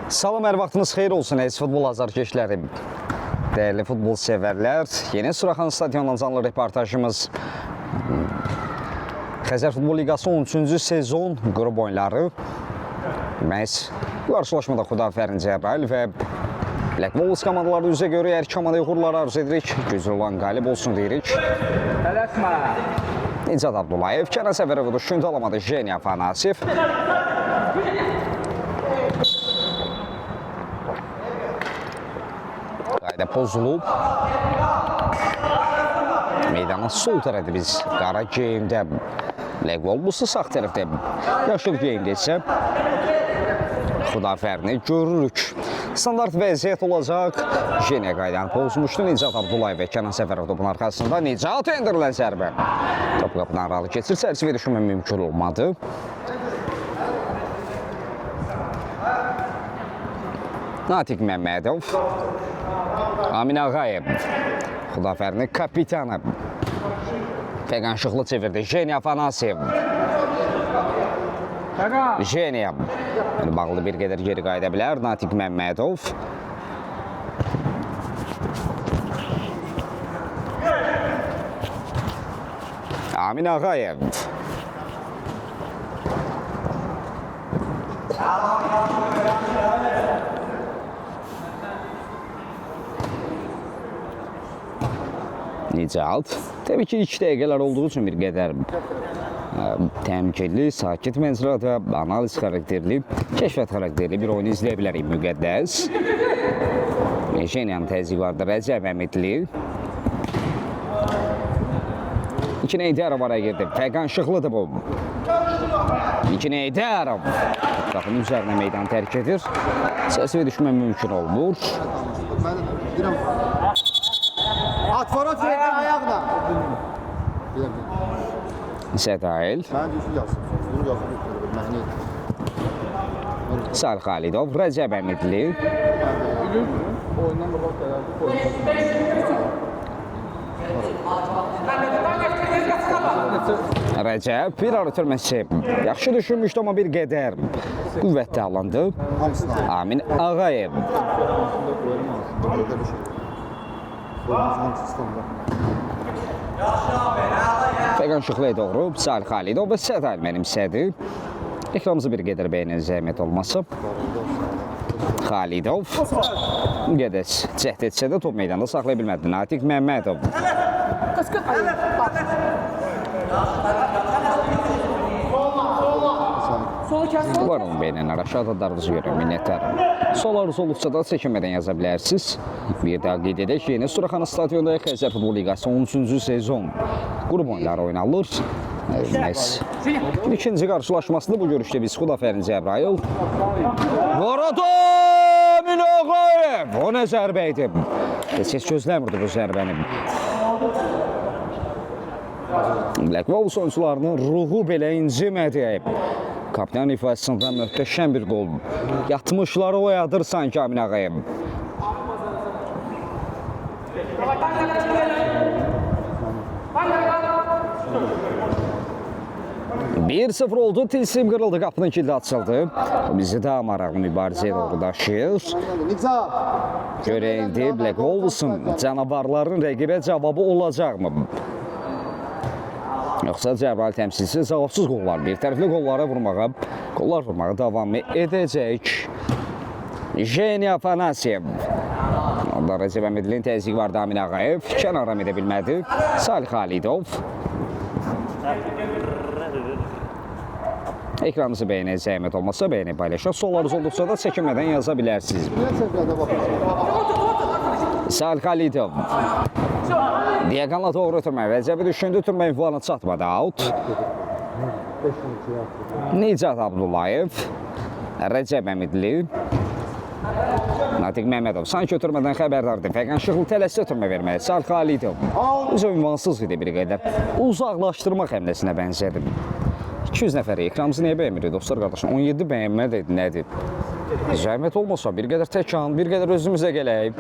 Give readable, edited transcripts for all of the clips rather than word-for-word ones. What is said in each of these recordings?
Salam, hər vaxtınız xeyir olsun, əziz futbol azarkeşləri. Dəyərli futbol sevərlər, Yeni Suraxan stadionundan canlı reportajımız Xəzər Futbol Liqası 13-cü sezon qrup oyunları. Məhz qarşılaşmada Xudafərin Cəbrayıl və Black Wolves komandaları üzə görə hər komandaya uğurlar arzu edirik. Güclü olan qalib olsun deyirik. Nicat Abdullayev, Kənan Səfərov, Şüntü alamadı Jenya Afanasyev. Qayda pozulub. Meydanın sol tərəfdə biz qara geyimdə Black Wolves'ı sağ tərəfdə yaşıl geyimdə isə Xudafərini görürük. Standart vəziyyət olacaq. Jenya qaydanı pozmuşdu. Nicat Abdullayev və Kənan Səfərov topun arxasında. Nicat endirilən zərbə. Top qapıdan aralı keçir. Çərçivə düşmə mümkün olmadı. Natiq Məmmədov. Amin Ağayev. Xudafərini kapitanı. Fəqanşıqlı çevirdi. Jenya Afanasyev. Jenya. Bağlı bir qədər geri qayda bilər. Natiq Məmmədov. Amin Ağayev. Nicat. Təbii ki, 2 dəqiqələr olduğu üçün bir qədər təmkinli, sakit məcrada, analiz xarakterli, kəşfiyyat xarakterli bir oyunu izləyə bilərik. Müqəddəs. Jenyanın təzyiq vardı. Rəcəb Əmidli. İkinə İdərov araya girdi. Fəqanşıqlıdır bu. İkinə İdərov. Qapının üzərinə meydan tərk edir. Səsi düşmə mümkün olmur. Atfara çevirdi ayaqla. Sədail. Mən düşün yazsın. Bunu yazıb götürürüm. Salih Xalidov, Rəcəb Əmidli. Oyundan qabaq gəldi. Rəcəb bir ara ötürməsi. Yaxşı düşünmüşdü, amma bir qədər qüvvətli alındı. Amin Ağayev. Fəqanşıqlıya doğru Salih Xalidov və Sədail mənimsədi. Ekranımızı bir qədər bəyənən zəhmət olması. Xalidov Müqəddəs cəhd etsə də top meydanda saxlaya bilmədi. Natiq Məmmədov. Var onun beynənlər aşağıda darınızı görün, minnətlərim. Sol arzu olubsa da çəkinmədən yaza bilərsiniz. Bir daha qeyd edək, Yeni Suraxan stadionunda Xəzər Futbol Liqası 13-cü sezon qrup oyunları oynanılır. İkinci qarşılaşmasında bu görüşdə biz Xudafərin Cəbrayıl. Varada Amin Ağayev. O nə zərbə idi? Heç gözləmirdi bu zərbəni. Black Wolves oyuncularının ruhu belə incimədi. Kapitan ifadəsində möhtəşəm bir qol. Yatmışları oyadır sanki Amin Ağayev. Bir 0 oldu, tilsim qırıldı, qapının kilidi açıldı. Bizi daha maraqlı mübarizəyə doğru daşıyır. Görəyindi Black Wolves'ın canavarların rəqibə cavabı olacaqmı? Yoxsa Cəbrayıl təmsilçisi cavabsız qollar, bir tərəfli qollara vurmağa davam edəcək. Jenya Afanasyev. Onda Rəcəb Əmidlinin təzyiqi vardı, Amin Ağayev. Kənar edə bilmədi. Salih Xalidov. Ekranımızı bəyənək, zəhmət olmasa bəyənək, paylaşaq. Sollarınız olduqsa da çəkinmədən yaza bilərsiniz. Salih Xalidov. Diaqanla doğru ötürmək. Rəcəbi düşündü, ötürmək ünvanı çatmadı. Out. Nicat Abdullayev. Rəcəb Əmidli. Natiq Məmmədov. Sanki ötürmədən xəbərdardır. Fəqanşıqlı tələsi ötürmə verməli. Salih Xalidov. Biz ünvansız idi bir qədər. Uzaqlaşdırmaq həmləsinə bənzədir. 200 nəfəri ekranımızı niyə bəyənmirik dostlar, qardaşım? 17 bəyənmə dedi, nədir? Zəhmət olmasa bir qədər təkan, bir qədər özümüzə gələyib.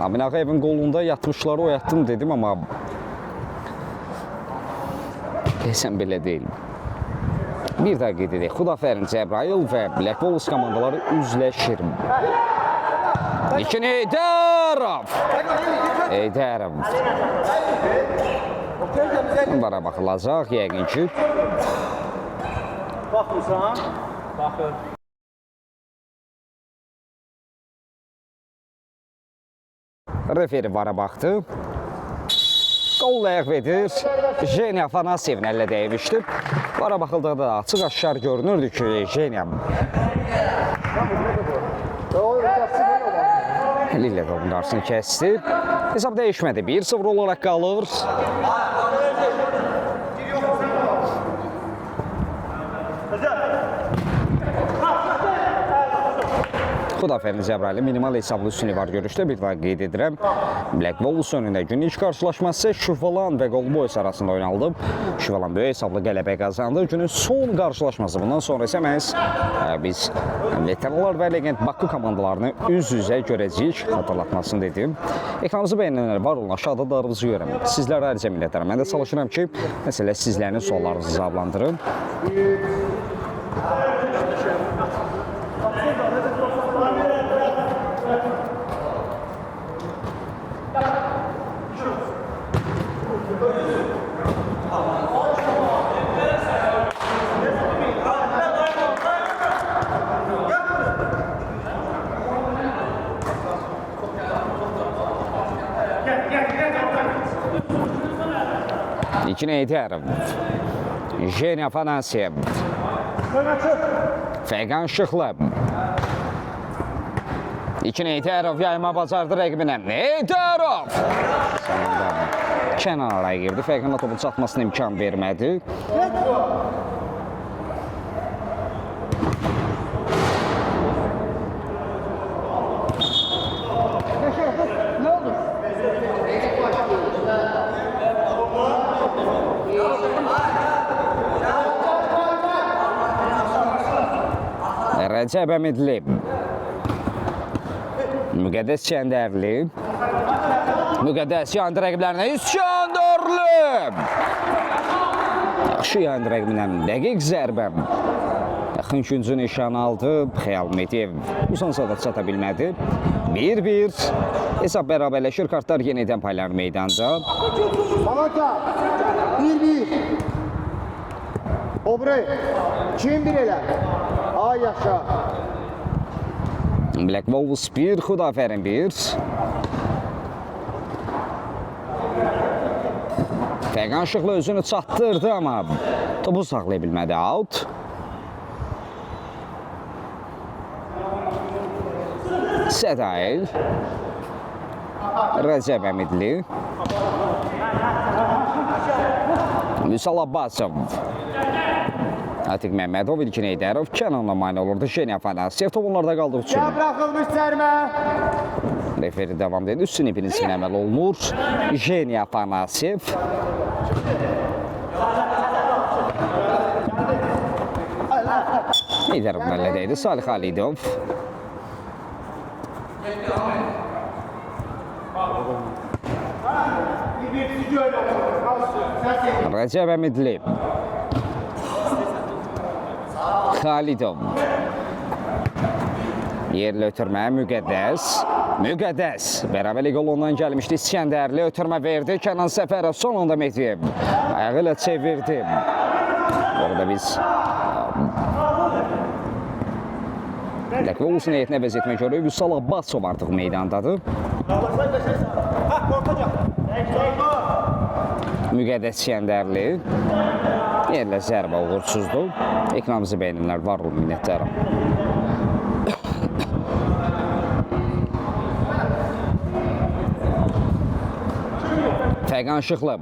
Amin Ağayevin qolunda yatmışları oyatdım dedim, amma deyəsən belə deyil. Bir daha qeyd edək. Xudafərin Cəbrayıl və Black Wolves komandaları üzləşir. İkin Heydərov. Heydərov. Bunlara baxılacaq, yəqin ki. Baxmısan? Baxır. Referi vara baxdı. Qol ləğv edir. Jenya Afanasiyevin əllə dəymişdi. Vara baxıldıqda da açıq-aşkar görünürdü ki, Jenya Lillə də onun arasını kəsdi. Hesab dəyişmədi. 1-0 olaraq qalır. Xudafərin Cəbraylı minimal hesablı üstünlüyü var görüşdə. Bir daha qeyd edirəm. Black Wolves önündə günün ilk qarşılaşması Şüvalan və Golboys arasında oynanıldı. Şüvalan böyük hesablı qələbə qazandı. Günün son qarşılaşması. Bundan sonra isə məhz biz veteranlar və legend Bakı komandalarını üz-üzə görəcəyik. Xatırlatmasını dedim. Ekranımızı bəyənənlər var olun. Aşağıda darınızı görəm. Sizlərə ayrıca minnətdaram. Mən də çalışıram ki, məsələ sizlərin suallarınızı cavablandırım. İkin Heydərov. Jenya Afanasiyev. Fəqan Şıxlı. İkin Heydərov yayma bacardı rəqibinə. Heydərov! Kənan araya girdi. Fəqanla topun çatmasına imkan vermədi. Rəcəb Əmidli. Müqəddəs Kəndərli. Müqəddəs yandı rəqiblərinə. İskəndərli! Yaxşı yandı rəqibinə. Dəqiq zərbə. Yaxın güncü nişan aldı. Xəyal Mediyev uzansa da çata bilmədi. 1-1. Hesab bərabərləşir. Kartlar yenidən paylanır meydanda. Malaka 1-1. Obre. Kim bir elə? Ay yaşa. Black Wolves 1, Xudafərin 1. Fəqan Şıxlı özünü çatdırdı, amma topu saxlaya bilmədi. Out. Sədayil. Rəcəb Əmidli. Vüsal Abbasov. Atiq Məmmədov, İlkin Heydərov, Kənanla mane olurdu. Jenya Afanasiyev topunlarda qaldı üçün. Bırakılmış sərmə. Referi devam edir. Üstün ipinizin əməl olunur. Jenya Afanasiyev. Heydərov məllədəydi. Salih Xalidov. Rəcəb Əmidli. Xalidov. Yerli ötürmə Müqəddəs. Müqəddəs. Bərabərlik golundan gəlmişdi. İskəndərli ötürmə verdi. Kənan Səfərov sonunda Mediyev. Ayağı ilə çevirdi. Orada biz Black Wolves'un heyətinə vəziyyətinə görə Vüsal Abbasov artıq meydandadır. Müqəddəs İskəndərli. Yerlə zərbə uğursuzdur. Ekranımızı bəyənənlər var olun, minnətdaram. Fəqan Şıxlı.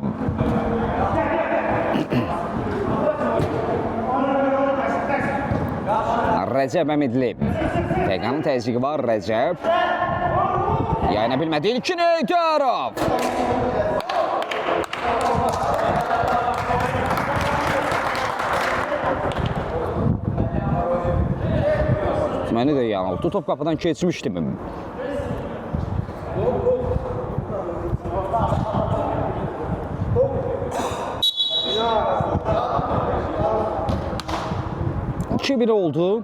Rəcəb Əmidli. Fəqanın təzyiqi var, Rəcəb. Yayına bilmədi, İlkin Heydərov. Məni də yanıldı. Top qapıdan keçmişdi mi? 2-1 oldu.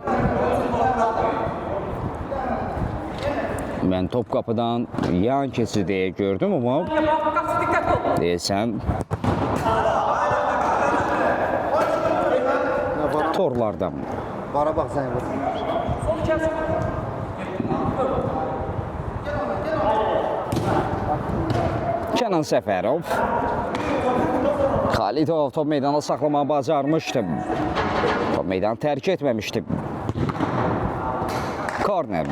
Mən top qapıdan yan keçir deyə gördüm amma deyəsəm torlardan. Qarabağ zəng vur. Kenan Səfərov. Xalidov top meydana saxlamağı bacarmışdım. Top meydanı tərk etməmişdim. Korner.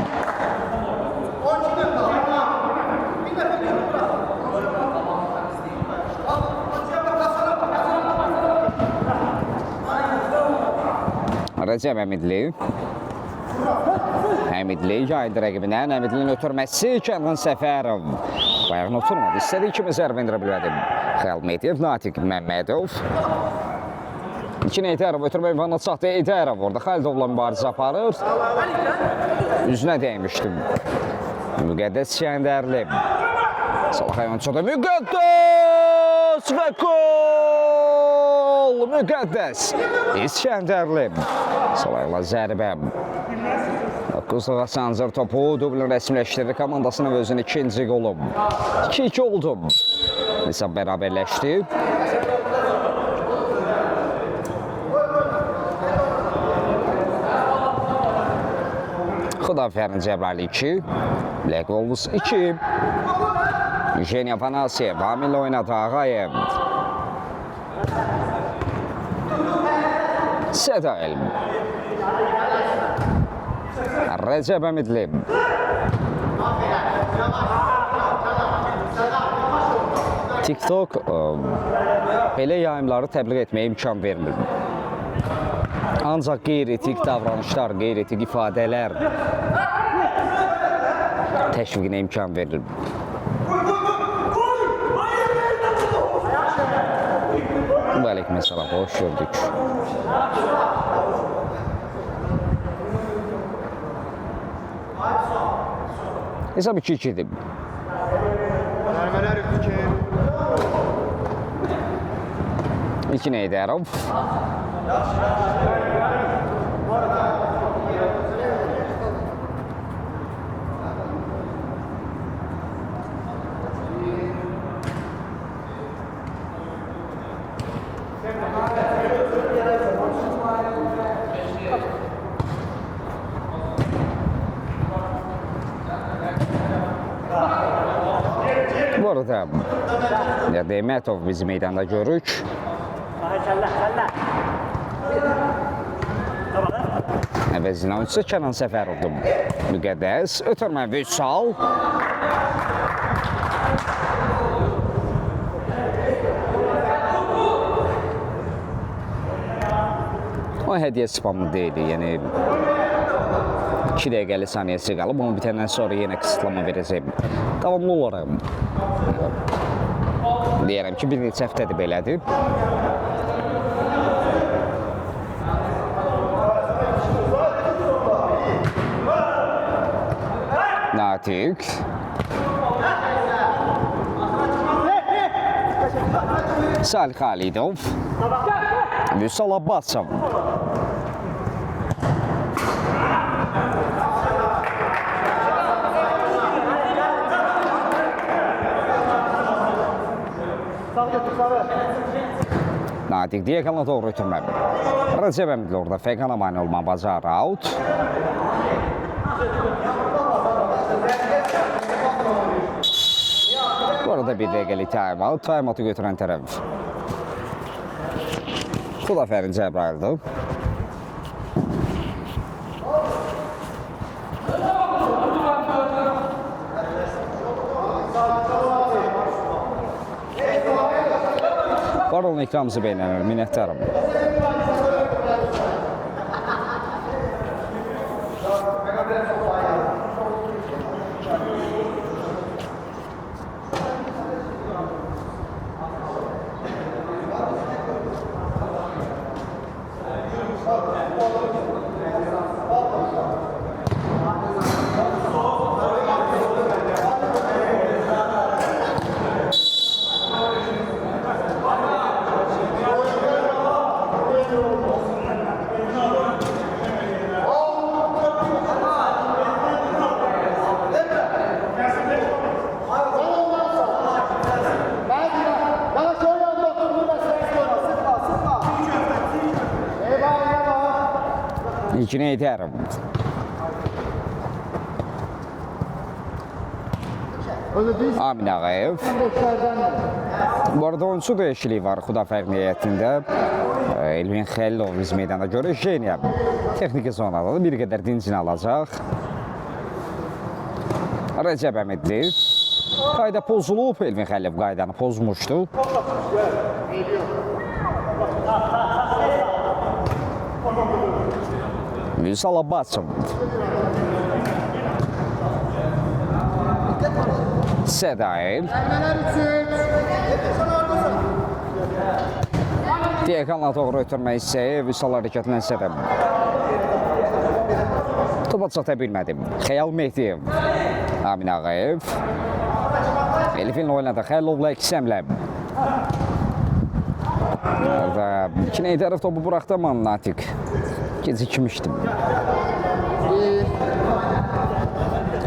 Rəcəb Əmidli. Əmidli yaydı rəqibindən. Əmidlinin ötürməsi Kenan Səfərov. Bayağını oturmadı. İstədiyi kimi zərbə indirə bilmədi. Xəyal Mediyev, Natiq Məmmədov. İkini Eydərov ötürmə ünvanına çatdı. Eydərov orada Xəlidovla mübarizə aparır. Üzünə dəymişdim. Müqəddəs Şəndərli. Salah ayonçuda Müqəddəs və gol! Müqəddəs İskəndərli. Salahla zərbə. 9-lığa Sancır topu dublin rəsmiləşdirir. Komandasının özünün ikinci qolu. 2-2 oldu. Hesab bərabərləşdi. Xudafərin Cəbraylı 2. Black Wolves 2. Eugenia Afanasyev. Amillə oynadı Ağayev. Sədail. Rəcəb Əmidli. TikTok belə yayımları təbliğ etməyə imkan vermir. Ancaq qeyri-etik davranışlar, qeyri-etik ifadələr təşviqinə imkan verilir. Aleyküm selam, hoş gördük. Hesab 2-2'dir. Vermələr 2. İki Eydərov. Bu arada Demetov bizi meydanda görük. Əvəzinə oyuncusu Kenan Səfərovdur. Müqəddəs, ötürmə Vüsal. O hədiyyə spamlı deyildi, yəni 2 dəqiqəli saniyəsi qalıb, onu bitəndən sonra yenə kısıtlama verəcəyim. Davamlı olaraq deyərəm ki, bir neçə həftədir belədir. Natiq. Salih Xalidov. Vüsal Abbasov. Natiq Diyakanla doğru ötürmə. Rəcəb Əmidli orada Fəqana mani olma bacar out. Bu arada bir dəqiqəlik time-out. Time-out'u götürən tərəf Xudafərin Cəbrayıldır. Var olun ekranımızı beğenenler, minnettarım. İlkin Heydərov. Amin Ağayev. Bu arada oyuncu dəyişikliyi var Xudafəq niyyətində. Elvin Xəlilov biz meydana görə Jeniya texniki zonada bir qədər dincini alacaq. Rəcəb Əmidli. Qayda pozulub, Elvin Xəlilov qaydanı pozmuşdu. Vüsal Abbasov. Sədail. Diyakanla doğru ötürmək istəyi Vüsal hərəkətindən Sədail. Topa çata bilmədim. Xəyal Mehdiyev. Amin Ağayev. Elifin oynadı. Xəlilovla İksəmlə. Və İlkin Heydərov topu buraxdı ama Natiq gecikmişdi.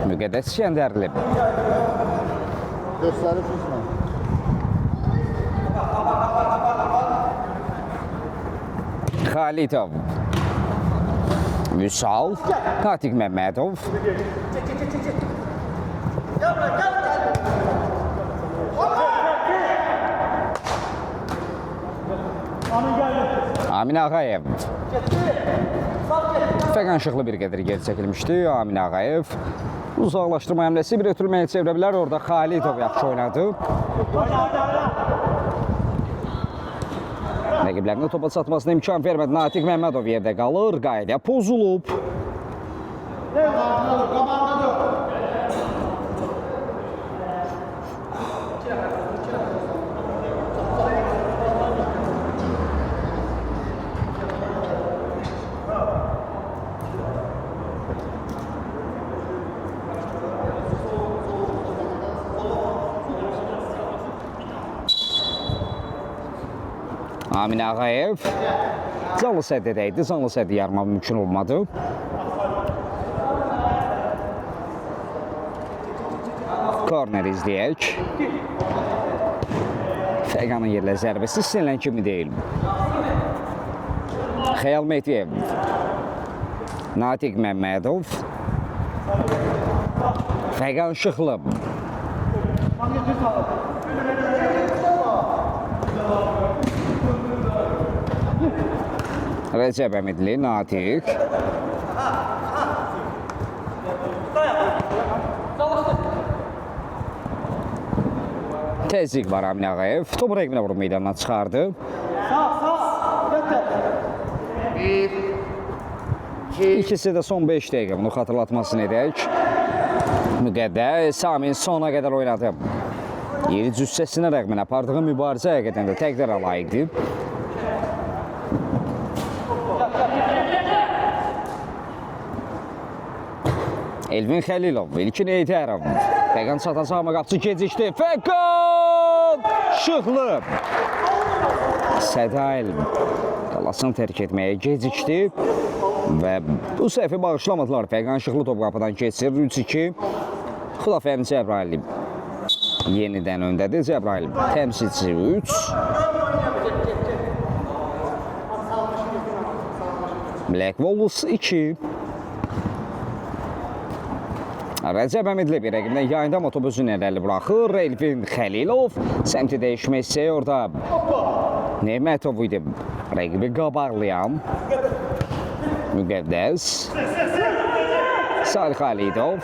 Müqəddəs Şəndərli. Göstərib düşmə. Xalidov. Vüsal. Natiq Məmmədov. Amin Ağayev. Fəqanşıqlı bir qədər geri çəkilmişdi. Amin Ağayev. Uzaqlaşdırma həmləsi bir ötürməyə çevirə bilər. Orada Xalidov yaxşı oynadı. Rəqiblərinin topa çatmasına imkan vermədi. Natiq Məmmədov yerdə qalır. Qayda pozulub. Amin Ağayev canlı səddədəydi. Canlı səddi yarma mümkün olmadı. Korner izləyək. Fəqanın yerlə zərbəsi istənilən kimi deyil. Xəyal Mehdiyev. Natiq Məmmədov. Fəqan Şıxlı. Rəcəb Əmidli, Natiq. Təzyiq var Amin Ağayev. Topu rəqibinə vurub meydandan çıxardı. İkisi də son 5 dəqiqə. Bunu xatırlatmasını edək. Müqəddəs Amin sona qədər oynadı. Yeri cüssəsinə rəqibinə apardığı mübarizə həqiqətən də təqdirə layiqdir. Elvin Xəlilov, İlkin Heydərov. Fəqan çatacaq mı? Qapçı gecikdi. Fəqan! Şıxlı. Sədail qalasını tərk etməyə gecikdi. Və bu səhvi bağışlamadılar. Fəqan Şıxlı top qapıdan keçir. 3-2. Xudafərim Cəbrayili yenidən öndədir. Cəbrayili təmsilçi 3. Black Wolves 2. Rəcəb Əmidli bir rəqibdən yayında otobüsün irəli buraxır. Elvin Xəlilov səmti dəyişmək istəyir orada. Nemətov idi rəqibi qabaqlayan. Müqəddəs. Salih Xalidov.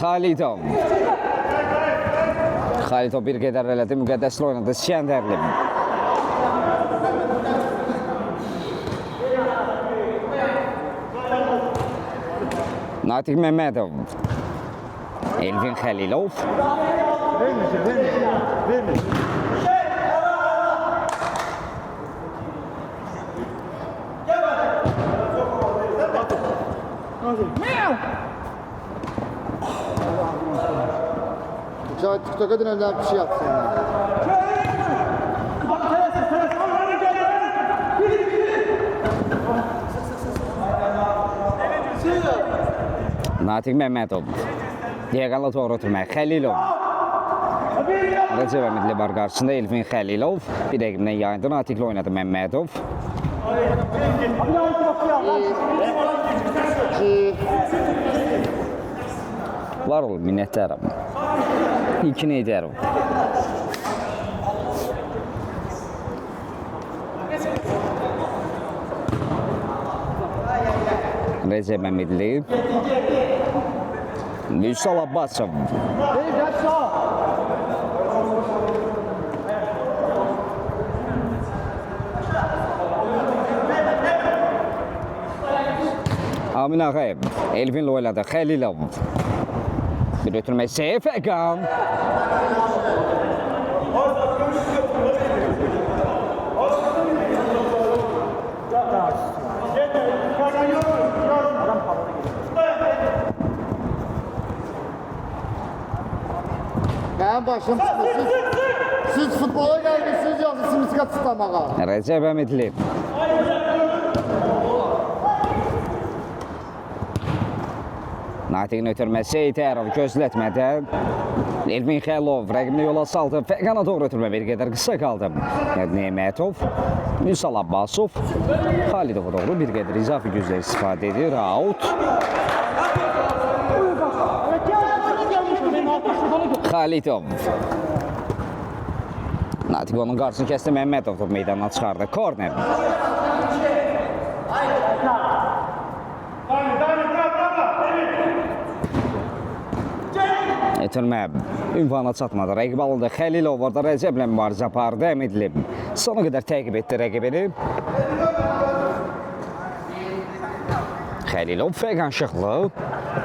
Xalidov. Xalidov bir qədər elədi. Müqəddəslə oynadı. Şəndərli. Natiq Məmmədov. Elvin Xəlilov. Cahit TikTok'a dönemler bir şey yapsın. Natiq Məmmədov. Diaqanla doğru ötürmək. Xəlilov. Rəcəb Əmidli var qarşısında Elvin Xəlilov. Bir rəqibdən yayındı. Natiqli oynadı Məmmədov. 2. Var ol, minnətdaram. İlkini edərim. Rəcəb Əmidli. Vüsal Abbasov. Gel sağ. Amin Ağayev. Elvinlə oynadı. Xəlilov. Bir ötürmək Seyfəqan. Benim başım çıkmış. Siz futbola gelmişsiniz yazısınız tutamağa. Rəcəb Əmidli. Natiqin ötürməsi Seytərov gözlətmədən. Elvin Xəlilov rəqibini yola saldı. Fəqana doğru ötürmə bir qədər qısa qaldı. Nemətov, Vüsal Abbasov, Xalidova doğru bir qədər izafi güclə istifadə edir. Out. Xalidov. Natiq onun qarşısını kəsdi. Məmmədov top meydanına çıxardı. Korner. Ötürmə ünvana çatmadı. Rəqib alındı. Xəlilov orada Rəcəblə mübarizə apardı. Əmidli sona qədər təqib etdi rəqibini. Xəlilov Fəqan Şıxlı.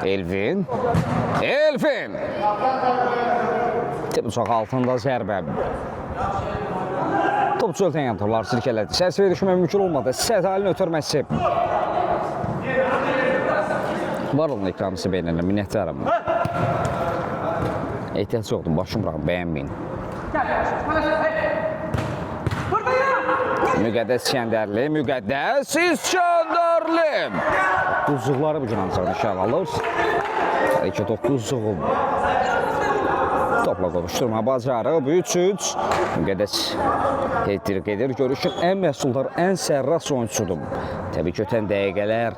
Elvin. Elvin! Bıçaq altında zərbə. Top çöldən yantorlar sirkələdi. Sərsəyə düşmə mümkün olmadı. Sədalin ötürməsi. Var olun ekranısı beynələ. Minnətdaram. Ehtiyac yoxdur, başım bırakın, bəyənməyin. Müqəddəs İskəndərli, Müqəddəs İskəndərli. Duzluqları bu gün ancaq nişan alır. 2-9 zuğum. Topla qovuşturma bacarıb, 3-3. Müqəddəs etdirik edir. Görüşün ən məhsuldar, ən sərras oyuncusudur. Təbii ki, ötən dəqiqələr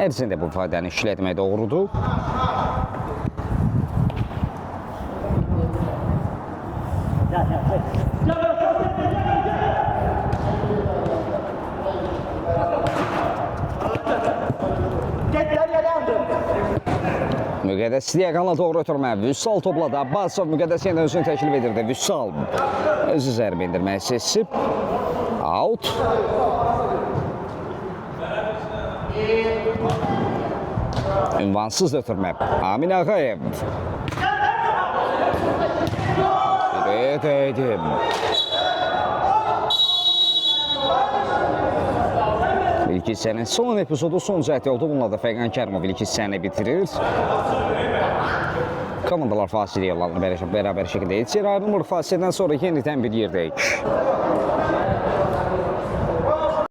ərzində bu ifadəni işlətmək doğrudur. Müqəddəs Siyəqanla doğru ötürmə. Vüsal topladı. Abbasov Müqəddəs yenə özünü təklif edirdi. Vüsal özü zərbə indirməyi seçib. Out. Ünvansız ötürmə. Amin Ağayev. Edeydim. İlk hissənin son epizodu son cəhdi oldu. Bununla da Fəqan Kərimov ilk hissəni bitirir. Komandalar fasiləyə yollanır bərabər şəkildə. İçeri ayrılmır, fasilədən sonra yenidən bir yerdəyik.